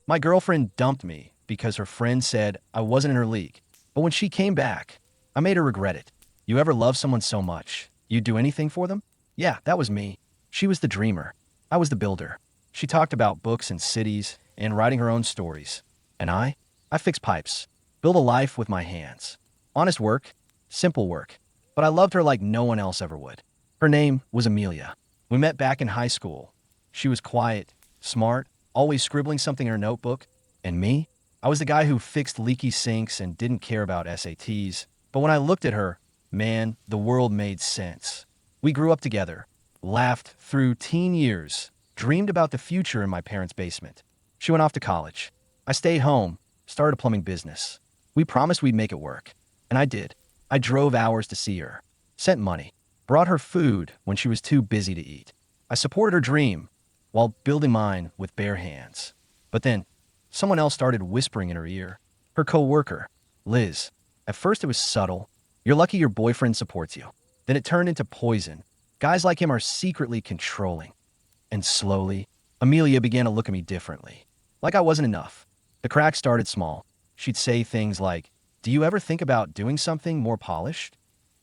My girlfriend dumped me because her friend said I wasn't in her league. But when she came back, I made her regret it. You ever love someone so much, you'd do anything for them? Yeah, that was me. She was the dreamer. I was the builder. She talked about books and cities and writing her own stories. And I fixed pipes, built a life with my hands. Honest work, simple work. But I loved her like no one else ever would. Her name was Amelia. We met back in high school. She was quiet, smart, always scribbling something in her notebook. And me? I was the guy who fixed leaky sinks and didn't care about SATs. But when I looked at her, man, the world made sense. We grew up together, laughed through teen years, dreamed about the future in my parents' basement. She went off to college. I stayed home, started a plumbing business. We promised we'd make it work. And I did. I drove hours to see her, sent money, brought her food when she was too busy to eat. I supported her dream while building mine with bare hands. But then, someone else started whispering in her ear. Her co-worker, Liz. At first it was subtle. You're lucky your boyfriend supports you. Then it turned into poison. Guys like him are secretly controlling. And slowly, Amelia began to look at me differently. Like I wasn't enough. The cracks started small. She'd say things like, "Do you ever think about doing something more polished?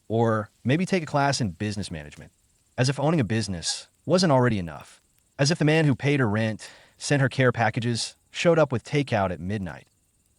Or maybe take a class in business management." As if owning a business wasn't already enough. As if the man who paid her rent, sent her care packages, showed up with takeout at midnight.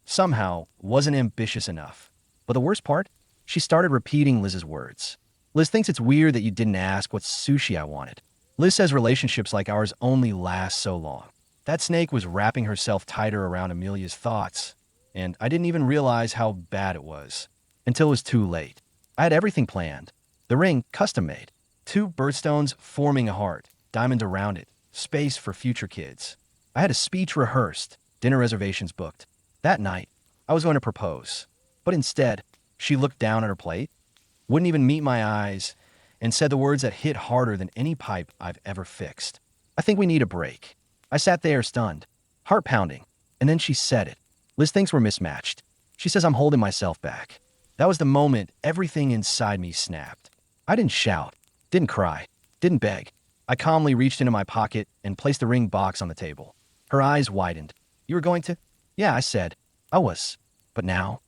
Somehow wasn't ambitious enough. But the worst part? She started repeating Liz's words. Liz thinks it's weird that you didn't ask what sushi I wanted. Liz says relationships like ours only last so long. That snake was wrapping herself tighter around Amelia's thoughts, and I didn't even realize how bad it was. Until it was too late. I had everything planned. The ring, custom made. 2 birthstones forming a heart, diamonds around it, space for future kids. I had a speech rehearsed, dinner reservations booked. That night, I was going to propose. But instead, she looked down at her plate, wouldn't even meet my eyes, and said the words that hit harder than any pipe I've ever fixed. "I think we need a break." I sat there stunned, heart pounding, and then she said it. Liz thinks we're mismatched. She says I'm holding myself back. That was the moment everything inside me snapped. I didn't shout, didn't cry, didn't beg. I calmly reached into my pocket and placed the ring box on the table. Her eyes widened. "You were going to?" "Yeah," I said. "I was. But now?"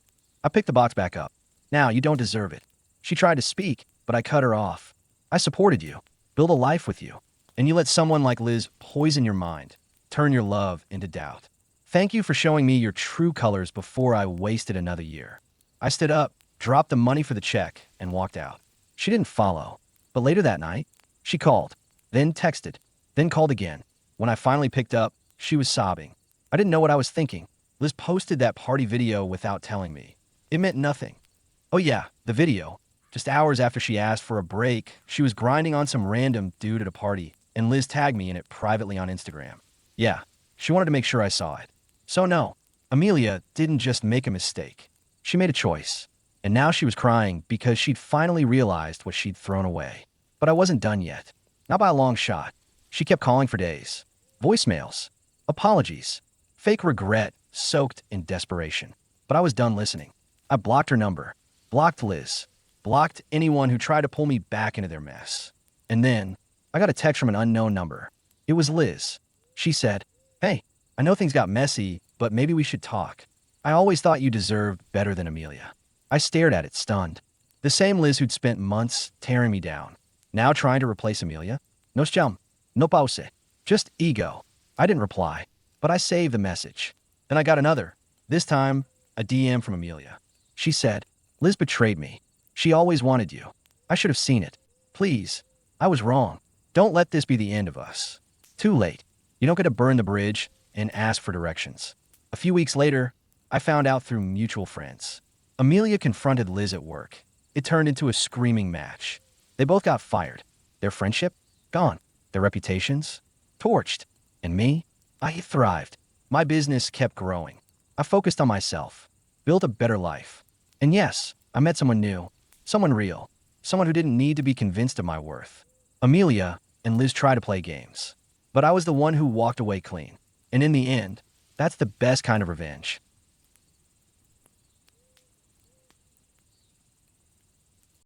I picked the box back up. "Now, you don't deserve it." She tried to speak, but I cut her off. "I supported you, built a life with you, and you let someone like Liz poison your mind, turn your love into doubt. Thank you for showing me your true colors before I wasted another year." I stood up, dropped the money for the check, and walked out. She didn't follow. But later that night, she called, then texted, then called again. When I finally picked up, she was sobbing. I didn't know what I was thinking. Liz posted that party video without telling me. It meant nothing. Oh yeah, the video. Just hours after she asked for a break, she was grinding on some random dude at a party, and Liz tagged me in it privately on Instagram. Yeah, she wanted to make sure I saw it. So no, Amelia didn't just make a mistake. She made a choice. And now she was crying because she'd finally realized what she'd thrown away. But I wasn't done yet. Not by a long shot. She kept calling for days. Voicemails. Apologies. Fake regret soaked in desperation. But I was done listening. I blocked her number. Blocked Liz. Blocked anyone who tried to pull me back into their mess. And then, I got a text from an unknown number. It was Liz. She said, "Hey, I know things got messy, but maybe we should talk. I always thought you deserved better than Amelia." I stared at it, stunned. The same Liz who'd spent months tearing me down. Now trying to replace Amelia? No chum. No pause. Just ego. I didn't reply, but I saved the message. Then I got another. This time, a DM from Amelia. She said, "Liz betrayed me. She always wanted you. I should have seen it. Please. I was wrong. Don't let this be the end of us." Too late. You don't get to burn the bridge and ask for directions. A few weeks later, I found out through mutual friends. Amelia confronted Liz at work. It turned into a screaming match. They both got fired. Their friendship? Gone. Their reputations? Torched. And me? I thrived. My business kept growing. I focused on myself. Built a better life. And yes, I met someone new. Someone real. Someone who didn't need to be convinced of my worth. Amelia and Liz tried to play games. But I was the one who walked away clean. And in the end, that's the best kind of revenge.